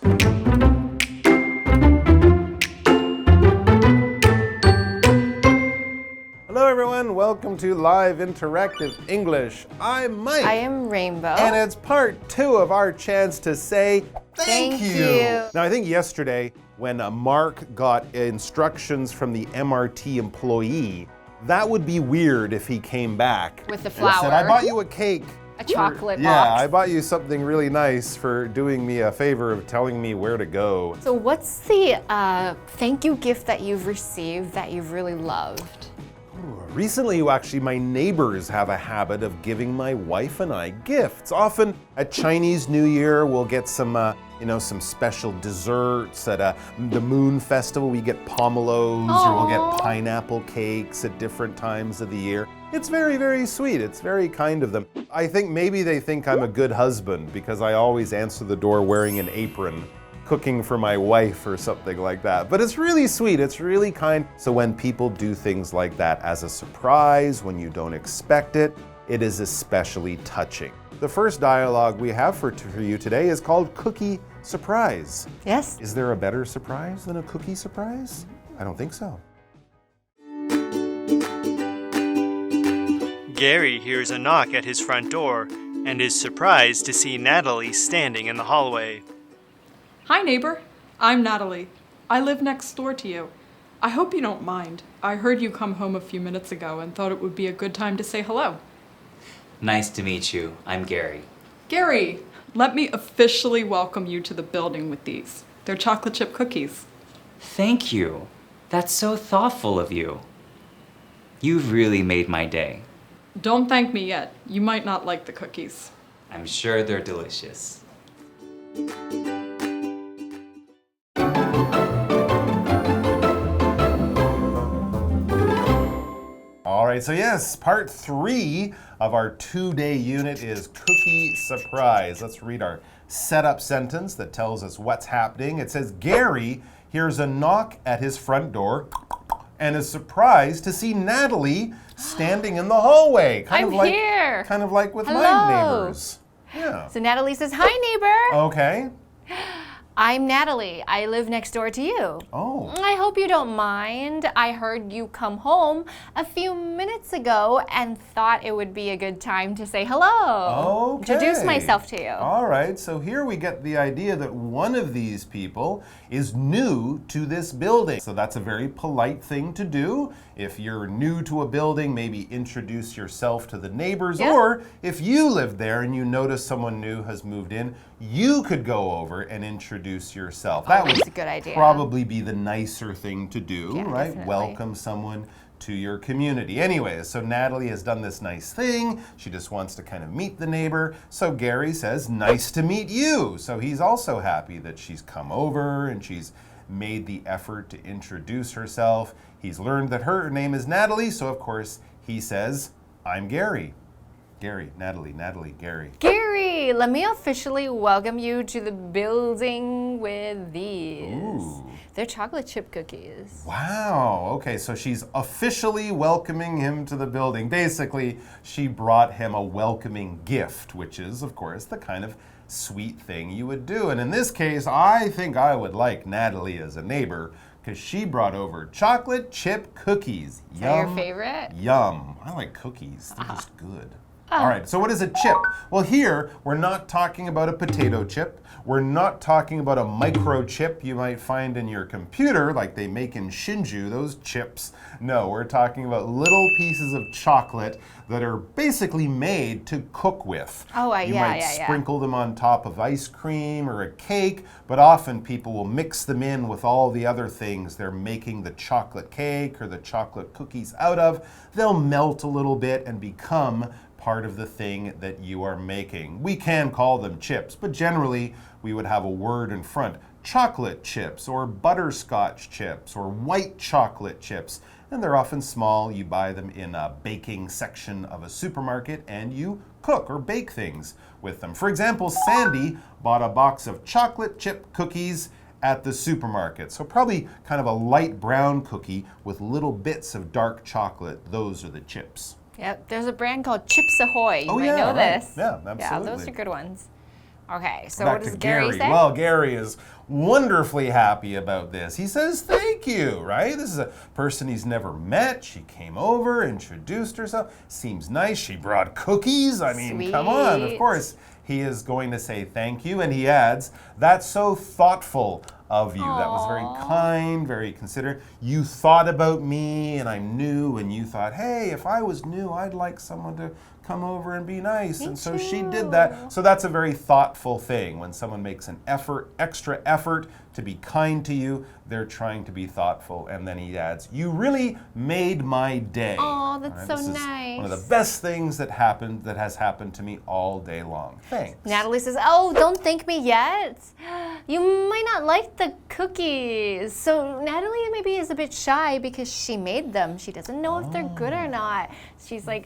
Hello everyone, welcome to Live Interactive English. I'm Mike. I am Rainbow. And it's part 2 of our chance to say thank you. Now I think yesterday when Mark got instructions from the MRT employee, that would be weird if he came back with the flower. And said, I bought you a cake. A chocolate box. Yeah, I bought you something really nice for doing me a favor of telling me where to go. So what's the thank you gift that you've received that you've really loved? Recently, actually, my neighbors have a habit of giving my wife and I gifts. Often at Chinese New Year, we'll get some special desserts. At the Moon Festival, we get pomelos, or we'll get pineapple cakes at different times of the year. It's very, very sweet. It's very kind of them. I think maybe they think I'm a good husband because I always answer the door wearing an apron, cooking for my wife or something like that. But it's really sweet, it's really kind. So when people do things like that as a surprise, when you don't expect it, it is especially touching. The first dialogue we have for you today is called Cookie Surprise. Yes. Is there a better surprise than a cookie surprise? I don't think so. Gary hears a knock at his front door and is surprised to see Natalie standing in the hallway. Hi, neighbor. I'm Natalie. I live next door to you. I hope you don't mind. I heard you come home a few minutes ago and thought it would be a good time to say hello. Nice to meet you. I'm Gary. Gary, let me officially welcome you to the building with these. They're chocolate chip cookies. Thank you. That's so thoughtful of you. You've really made my day. Don't thank me yet. You might not like the cookies. I'm sure they're delicious. All right, so yes, part 3 of our 2-day unit is Cookie Surprise. Let's read our setup sentence that tells us what's happening. It says, Gary hears a knock at his front door and is surprised to see Natalie standing in the hallway. I'm here. Kind of like with Hello. my neighbors. Yeah. So Natalie says, hi, neighbor. Okay. I'm Natalie. I live next door to you. Oh. I hope you don't mind. I heard you come home a few minutes ago and thought it would be a good time to say hello. Okay. Introduce myself to you. All right, so here we get the idea that one of these people is new to this building. So that's a very polite thing to do. If you're new to a building, maybe introduce yourself to the neighbors. Yeah. Or if you live there and you notice someone new has moved in, you could go over and introduce yourself. That would that's a good idea. probably be the nicer thing to do, Yeah, right? definitely. Welcome someone to your community. Anyways, so Natalie has done this nice thing. She just wants to kind of meet the neighbor. So Gary says, nice to meet you. So he's also happy that she's come over and she's made the effort to introduce herself. He's learned that her name is Natalie, so of course he says, I'm Gary. Gary, Natalie, Gary. Gary, let me officially welcome you to the building with these. Ooh. They're chocolate chip cookies. Wow, okay, so she's officially welcoming him to the building. Basically, she brought him a welcoming gift, which is, of course, the kind of sweet thing you would do. And in this case, I think I would like Natalie as a neighbor because she brought over chocolate chip cookies. Is that your favorite? Yum. I like cookies. They're just good. All right, so what is a chip? Well, here, we're not talking about a potato chip. We're not talking about a microchip you might find in your computer, like they make in Shinju, those chips. No, we're talking about little pieces of chocolate that are basically made to cook with. You might sprinkle them on top of ice cream or a cake, but often people will mix them in with all the other things they're making the chocolate cake or the chocolate cookies out of. They'll melt a little bit and become part of the thing that you are making. We can call them chips, but generally we would have a word in front. Chocolate chips or butterscotch chips or white chocolate chips. And they're often small. You buy them in a baking section of a supermarket and you cook or bake things with them. For example, Sandy bought a box of chocolate chip cookies at the supermarket. So probably kind of a light brown cookie with little bits of dark chocolate. Those are the chips. Yep, there's a brand called Chips Ahoy. You might know right. this. Yeah, absolutely. Yeah, those are good ones. Okay, so Back what does to Gary say? Well, Gary is wonderfully happy about this. He says thank you, right? This is a person he's never met. She came over, introduced herself. Seems nice. She brought cookies. I mean, come on, of course. He is going to say thank you, and he adds, that's so thoughtful of you. That was very kind, very considerate. You thought about me, and I'm new, and you thought, hey, if I was new, I'd like someone to come over and be nice. And so she did that. So that's a very thoughtful thing. When someone makes an effort, extra effort to be kind to you, they're trying to be thoughtful. And then he adds, you really made my day. Oh, that's so this nice. Is one of the best things that has happened to me all day long. Thanks. Natalie says, oh, don't thank me yet. You might not like the cookies. So Natalie maybe is a bit shy because she made them. She doesn't know if they're good or not. She's like,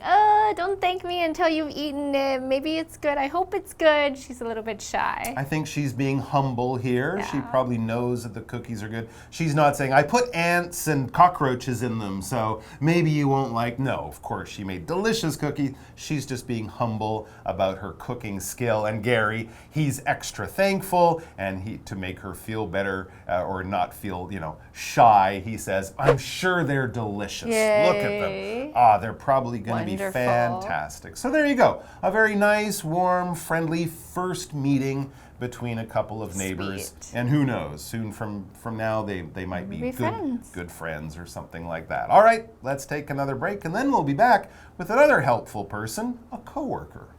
don't thank me until you've eaten it. Maybe it's good. I hope it's good. She's a little bit shy. I think she's being humble here. Yeah. She probably knows that the cookies are good. She's not saying, I put ants and cockroaches in them, so maybe you won't like. No, of course, she made delicious cookies. She's just being humble about her cooking skill. And Gary, he's extra thankful, and to make her feel better or not feel, shy, he says, I'm sure they're delicious. Yay. Look at them. They're probably going to be fantastic. So there you go. A very nice, warm, friendly first meeting between a couple of neighbors. Sweet. And who knows, soon from now they might be friends. Good friends or something like that. All right, let's take another break, and then we'll be back with another helpful person, a coworker.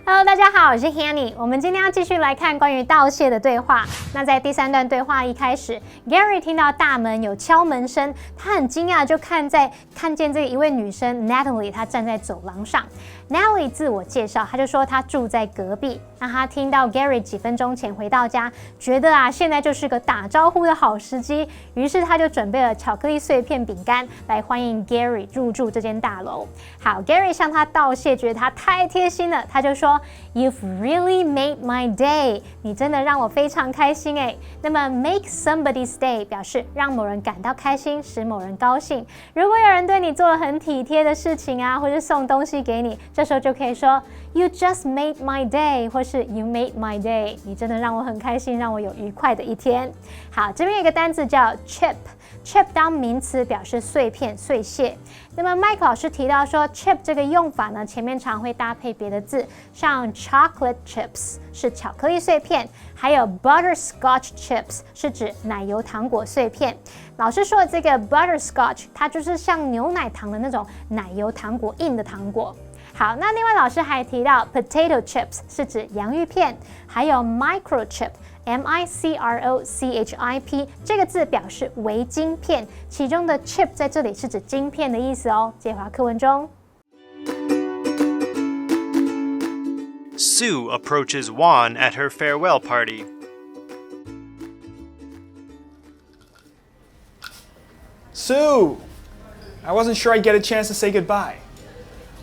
Hello， 大家好，我是 Hanny。我们今天要继续来看关于道谢的对话。那在第3段对话一开始 ，Gary 听到大门有敲门声，他很惊讶，就看见这一位女生 Natalie， 她站在走廊上。Natalie 自我介绍，她就说她住在隔壁。那她听到 Gary 几分钟前回到家，觉得现在就是个打招呼的好时机，于是她就准备了巧克力碎片饼干来欢迎 Gary 入住这间大楼。好 ，Gary 向他道谢，觉得他太贴心了，他就说 You've really made my day， 你真的让我非常开心哎。那么 make somebody's day 表示让某人感到开心，使某人高兴。如果有人对你做了很体贴的事情或是送东西给你，这时候就可以说 You just made my day， 或是 You made my day， 你真的让我很开心，让我有愉快的一天。好，这边有一个单字叫 chip。chip 当名词表示碎片、碎屑。那么 Mike 老师提到说 chip 这个用法呢，前面常会搭配别的字，像 chocolate chips 是巧克力碎片，还有 butterscotch chips 是指奶油糖果碎片。老师说的这个 butterscotch 它就是像牛奶糖的那种奶油糖果，硬的糖果。好，那另外老师还提到 potato chips 是指洋芋片，还有 microchip。microchip 这个字表示微晶片，其中的 chip 在这里是指晶片的意思哦。接回到课文中。Sue approaches Juan at her farewell party. Sue! I wasn't sure I'd get a chance to say goodbye.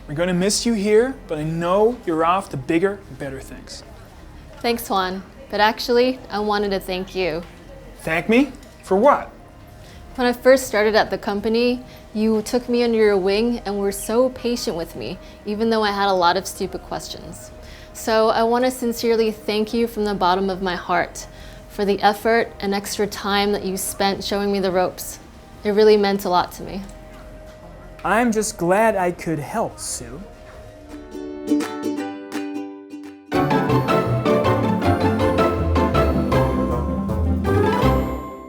We're going to miss you here, but I know you're off to bigger and better things. Thanks, Juan. But actually, I wanted to thank you. Thank me? For what? When I first started at the company, you took me under your wing and were so patient with me, even though I had a lot of stupid questions. So I want to sincerely thank you from the bottom of my heart for the effort and extra time that you spent showing me the ropes. It really meant a lot to me. I'm just glad I could help, Sue.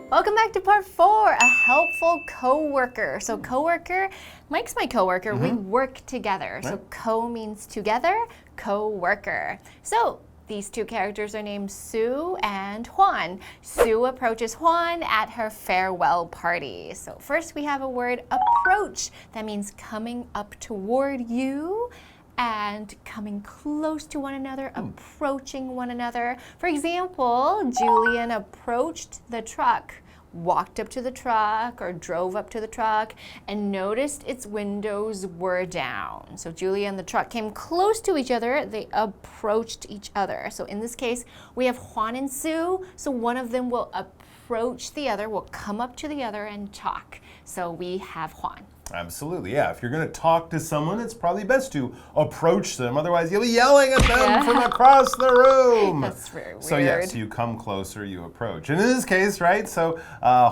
Welcome back to part 4, a helpful coworker. So coworker, Mike's my coworker. We work together. So co means together, coworker. So these two characters are named Sue and Juan. Sue approaches Juan at her farewell party. So first we have a word approach. That means coming up toward you and coming close to one another, approaching one another. For example, Julian approached the truck, walked up to the truck or drove up to the truck and noticed its windows were down. So Julia and the truck came close to each other. They approached each other. So in this case, we have Juan and Sue. So one of them will approach the other, will come up to the other and talk. So we have Juan. Absolutely, yeah. If you're going to talk to someone, it's probably best to approach them. Otherwise, you'll be yelling at them from across the room. That's very weird. So yes, you come closer, you approach. And in this case, right, so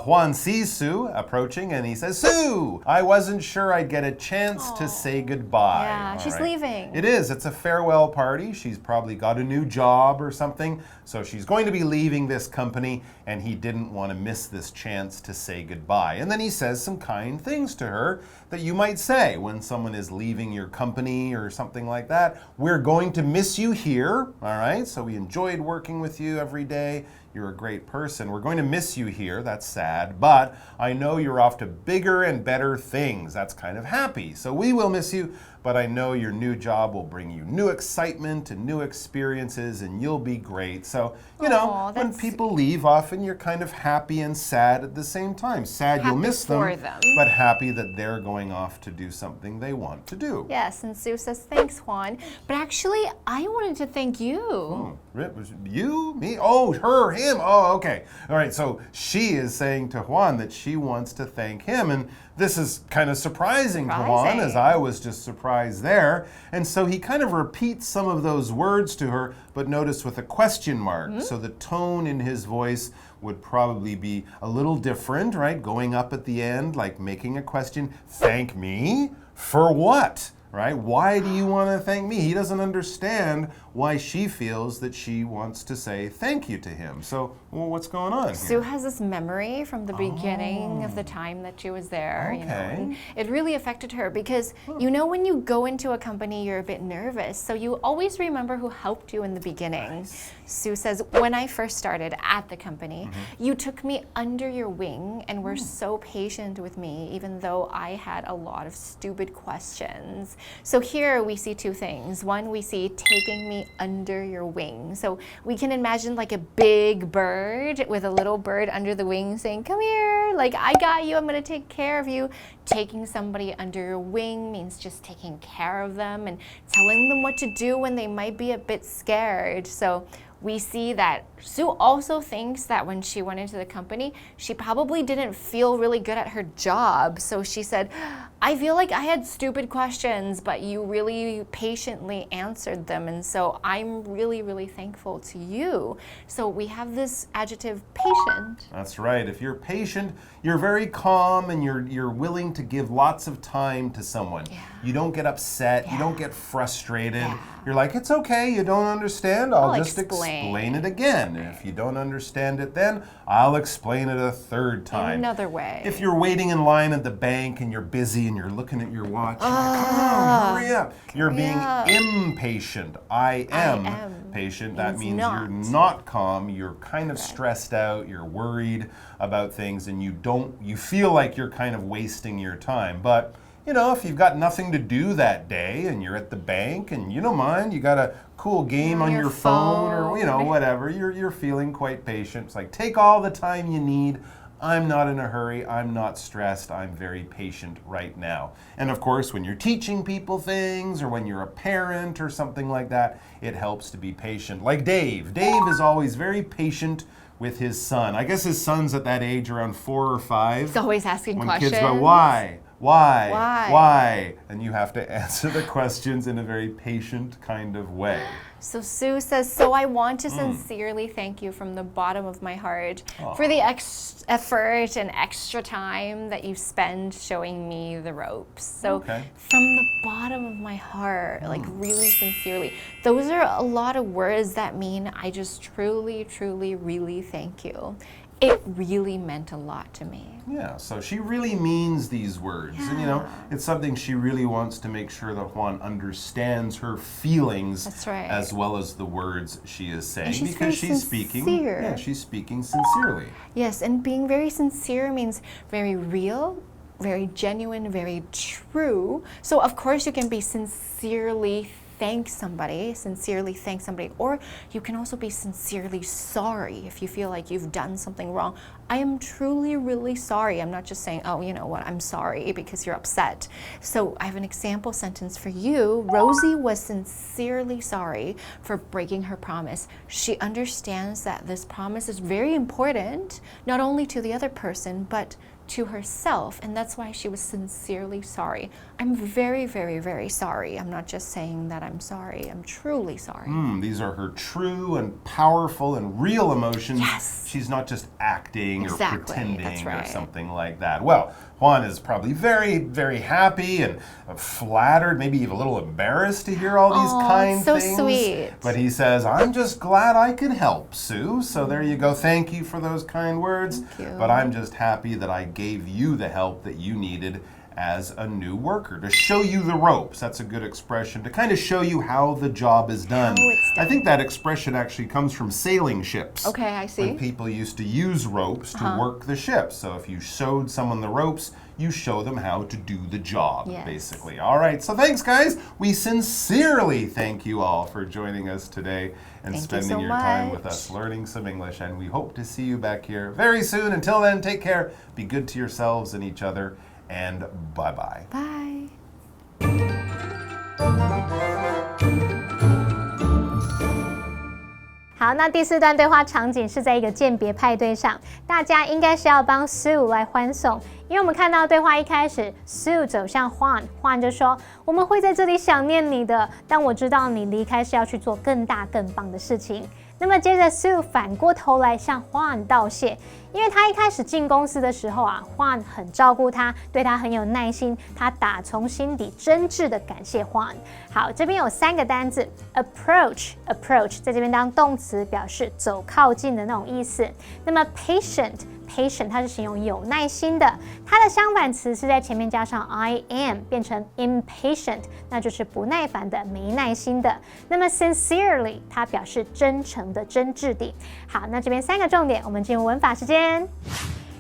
Juan sees Sue approaching and he says, Sue, I wasn't sure I'd get a chance to say goodbye. Yeah, she's leaving. It is. It's a farewell party. She's probably got a new job or something. So she's going to be leaving this company and he didn't want to miss this chance to say goodbye. And then he says some kind things to her that you might say when someone is leaving your company or something like that. We're going to miss you here, all right? So we enjoyed working with you every day. You're a great person. We're going to miss you here. That's sad. But I know you're off to bigger and better things. That's kind of happy. So we will miss you, but I know your new job will bring you new excitement and new experiences and you'll be great. So, you know, when people leave, often you're kind of happy and sad at the same time. Sad you'll miss them, but happy that they're going off to do something they want to do. Yes, and Sue says, thanks, Juan. But actually, I wanted to thank you. Oh, was it you? Me? Oh, her, him. Oh, okay. All right, so she is saying to Juan that she wants to thank him. And this is kind of surprising to Juan, as I was just surprised there. And so he kind of repeats some of those words to her, but notice with a question mark. So the tone in his voice would probably be a little different, right? Going up at the end, like making a question. Thank me? For what? Right? Why do you want to thank me? He doesn't understand why she feels that she wants to say thank you to him. So, well, what's going on here? Sue has this memory from the beginning of the time that she was there, you know, and it really affected her because, you know, when you go into a company, you're a bit nervous. So you always remember who helped you in the beginning. Sue says, when I first started at the company, you took me under your wing and were so patient with me, even though I had a lot of stupid questions. So here we see two things. One, we see taking me under your wing. So we can imagine like a big bird with a little bird under the wing saying, come here, like I got you, I'm gonna take care of you. Taking somebody under your wing means just taking care of them and telling them what to do when they might be a bit scared. So we see that Sue also thinks that when she went into the company, she probably didn't feel really good at her job. So she said, I feel like I had stupid questions, but you really patiently answered them. And so I'm really, really thankful to you. So we have this adjective patient. That's right. If you're patient, you're very calm and you're willing to give lots of time to someone. You don't get upset. You don't get frustrated. You're like, it's okay. You don't understand. I'll just explain it again. If you don't understand it then, I'll explain it a third time. Another way. If you're waiting in line at the bank and you're busy and you're looking at your watch, you're like, come on, hurry up. You're being impatient. I am patient. That means you're not calm. You're kind of stressed out. You're worried about things and you feel like you're kind of wasting your time. But you know, if you've got nothing to do that day and you're at the bank and you don't mind, you got a cool game on your phone or, you know, whatever, you're feeling quite patient. It's like, take all the time you need. I'm not in a hurry. I'm not stressed. I'm very patient right now. And of course, when you're teaching people things or when you're a parent or something like that, it helps to be patient. Like Dave. Dave is always very patient with his son. I guess his son's at that age around 4 or 5. He's always asking when questions. Kids go, why? Why? And you have to answer the questions in a very patient kind of way. So Sue says, so I want to sincerely thank you from the bottom of my heart for the effort and extra time that you spend showing me the ropes. So from the bottom of my heart, like really sincerely. Those are a lot of words that mean I just truly, truly, really thank you. It really meant a lot to me. Yeah, so she really means these words. And, you know, it's something she really wants to make sure that Juan understands her feelings as well as the words she is saying. Because she's speaking. Yeah, she's speaking sincerely. Yes, and being very sincere means very real, very genuine, very true. So, of course, you can be sincerely thank somebody, or you can also be sincerely sorry if you feel like you've done something wrong. I am truly, really sorry. I'm not just saying, oh, you know what, I'm sorry because you're upset. So I have an example sentence for you. Rosie was sincerely sorry for breaking her promise. She understands that this promise is very important, not only to the other person, but to herself, and that's why she was sincerely sorry. I'm very, very, very sorry. I'm not just saying that I'm sorry. I'm truly sorry. These are her true and powerful and real emotions. Yes. She's not just acting or pretending that's right. or something like that. Well, Juan is probably very, very happy and flattered, maybe even a little embarrassed to hear all these kind so things. Sweet. But he says, I'm just glad I could help, Sue. So there you go. Thank you for those kind words. Thank you. But I'm just happy that I gave you the help that you needed as a new worker, to show you the ropes. That's a good expression, to kind of show you how the job is done. I think that expression actually comes from sailing ships. Okay, I see. When people used to use ropes to work the ships. So if you showed someone the ropes, you show them how to do the job, basically. All right, so thanks, guys. We sincerely thank you all for joining us today and spending your time with us learning some English. And we hope to see you back here very soon. Until then, take care. Be good to yourselves and each other. And bye-bye. Bye. 好，那第4段对话场景是在一个饯别派对上，大家应该是要帮 Sue 来欢送，因为我们看到对话一开始 ，Sue 走向 Juan 就说：“我们会在这里想念你的，但我知道你离开是要去做更大更棒的事情。”那么接着 Sue 反过头来向 Juan 道谢，因为他一开始进公司的时候啊 ，Juan 很照顾他，对他很有耐心，他打从心底真挚的感谢 Juan。好，这边有3个单字 approach 在这边当动词，表示走靠近的那种意思。那么 patient 它是形容有耐心的，它的相反词是在前面加上 I am 变成 impatient， 那就是不耐烦的、没耐心的。那么 sincerely 它表示真诚的、真挚的。好，那这边3个重点，我们进入文法时间。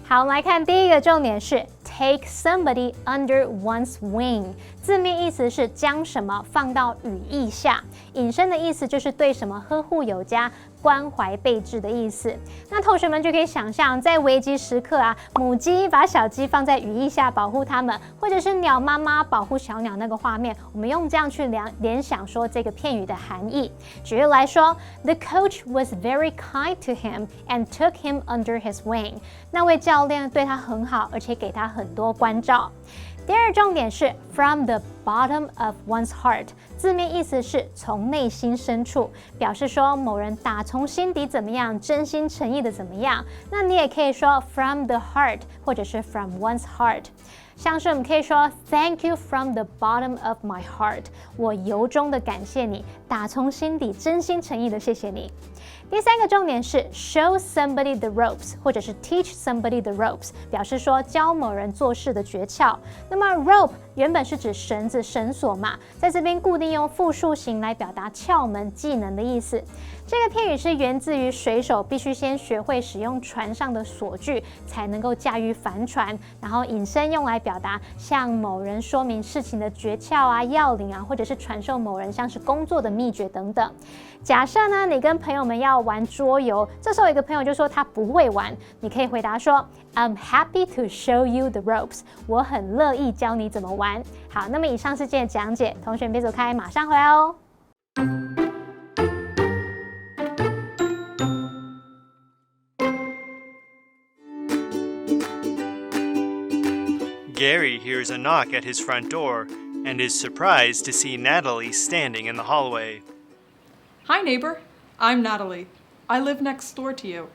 好，我们来看第一个重点是 take somebody under one's wing， 字面意思是将什么放到羽翼下，引申的意思就是对什么呵护有加、关怀备至的意思。那同学们就可以想象，在危机时刻啊，母鸡把小鸡放在羽翼下保护它们，或者是鸟妈妈保护小鸟那个画面，我们用这样去联想说这个片语的含义。举例来说 ，The coach was very kind to him and took him under his wing。那位教练对他很好，而且给他很多关照。第二重点是 from the bottom of one's heart， 字面意思是从内心深处，表示说某人打从心底怎么样，真心诚意的怎么样。那你也可以说 from the heart， 或者是 from one's heart。像是我们可以说 Thank you from the bottom of my heart， 我由衷的感谢你，打从心底真心诚意的谢谢你。第3个重点是 show somebody the ropes， 或者是 teach somebody the ropes， 表示说教某人做事的诀窍。那么 rope 原本是指绳子、绳索嘛，在这边固定用复数形来表达窍门、技能的意思。这个片语是源自于水手必须先学会使用船上的锁具，才能够驾驭帆船，然后引申用来表达向某人说明事情的诀窍啊、要领啊，或者是传授某人像是工作的秘诀等等。假设呢，你跟朋友们要玩桌游，这时候有一个朋友就说他不会玩，你可以回答说 I'm happy to show you the ropes， 我很乐意教你怎么玩。好，那么以上是今天的讲解，同学别走开，马上回来哦。Gary hears a knock at his front door and is surprised to see Natalie standing in the hallway. Hi, neighbor. I'm Natalie. I live next door to you.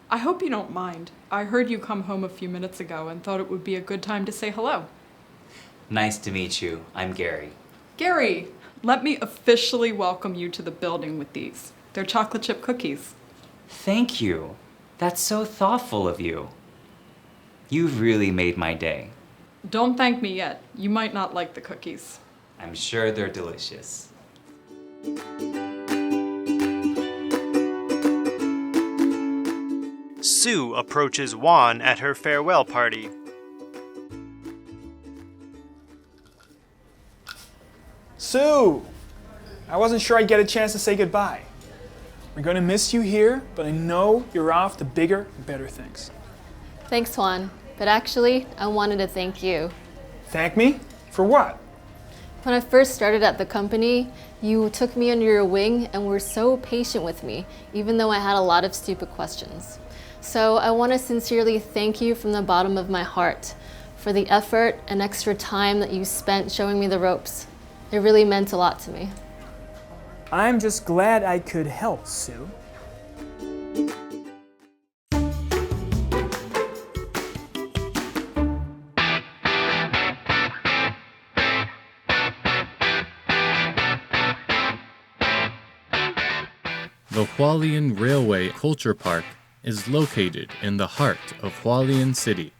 I hope you don't mind. I heard you come home a few minutes ago and thought it would be a good time to say hello. Nice to meet you. I'm Gary. Gary, let me officially welcome you to the building with these. They're chocolate chip cookies. Thank you. That's so thoughtful of you. You've really made my day. Don't thank me yet. You might not like the cookies. I'm sure they're delicious. Sue approaches Juan at her farewell party. Sue! I wasn't sure I'd get a chance to say goodbye. We're going to miss you here, but I know you're off to bigger and better things. Thanks, Juan. But actually, I wanted to thank you. Thank me? For what? When I first started at the company, you took me under your wing and were so patient with me, even though I had a lot of stupid questions. So I want to sincerely thank you from the bottom of my heart for the effort and extra time that you spent showing me the ropes. It really meant a lot to me. I'm just glad I could help, Sue. The Hualien Railway Culture Park is located in the heart of Hualien City.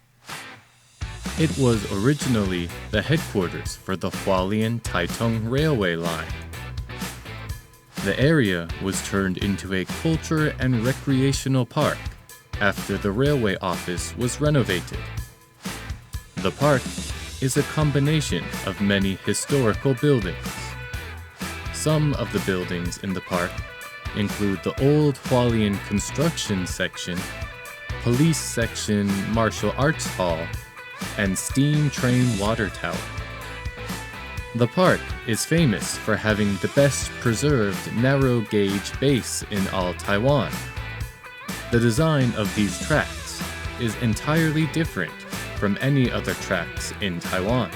It was originally the headquarters for the Hualien-Taitung Railway line. The area was turned into a culture and recreational park after the railway office was renovated. The park is a combination of many historical buildings. Some of the buildings in the park include the old Hualien construction section, police section martial arts hall, and steam train water tower. The park is famous for having the best preserved narrow gauge base in all Taiwan. The design of these tracks is entirely different from any other tracks in Taiwan.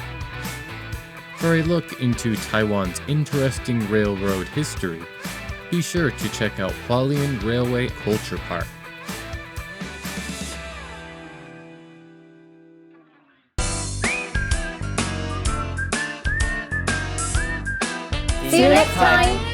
For a look into Taiwan's interesting railroad history, be sure to check out Hualien Railway Culture Park. See you next time!